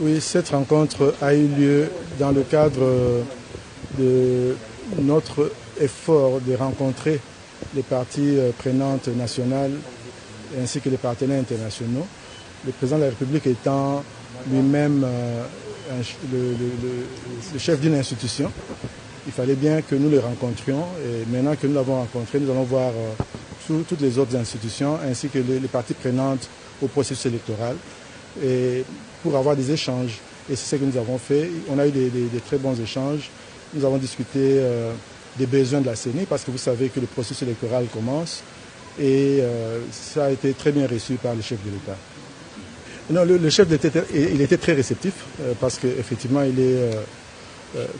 Oui, cette rencontre a eu lieu dans le cadre de notre effort de rencontrer les parties prenantes nationales ainsi que les partenaires internationaux. Le président de la République étant lui-même le chef d'une institution, il fallait bien que nous les rencontrions. Et maintenant que nous l'avons rencontré, nous allons voir toutes les autres institutions ainsi que les parties prenantes au processus électoral et pour avoir des échanges. Et c'est ce que nous avons fait. On a eu des très bons échanges. Nous avons discuté des besoins de la CENI parce que vous savez que le processus électoral commence et ça a été très bien reçu par le chef de l'État. Non, le chef de l'État, il était très réceptif parce qu'effectivement, il est,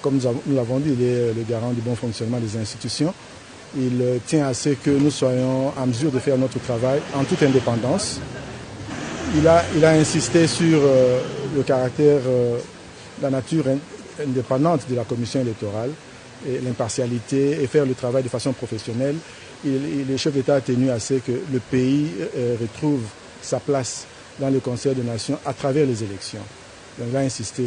comme nous l'avons dit, il est le garant du bon fonctionnement des institutions. Il tient à ce que nous soyons en mesure de faire notre travail en toute indépendance. Il a insisté sur le caractère, la nature indépendante de la commission électorale, et l'impartialité et faire le travail de façon professionnelle. Le chef d'État a tenu à ce que le pays retrouve sa place dans le Conseil des Nations à travers les élections. Donc il a insisté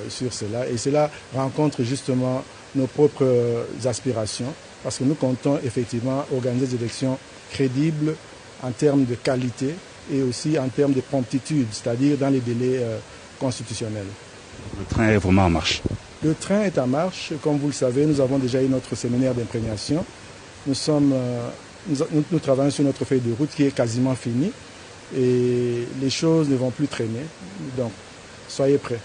sur cela et cela rencontre justement nos propres aspirations parce que nous comptons effectivement organiser des élections crédibles en termes de qualité et aussi en termes de promptitude, c'est-à-dire dans les délais constitutionnels. Le train est vraiment en marche. Le train est en marche. Comme vous le savez, nous avons déjà eu notre séminaire d'imprégnation. Nous travaillons sur notre feuille de route qui est quasiment finie et les choses ne vont plus traîner. Donc, soyez prêts.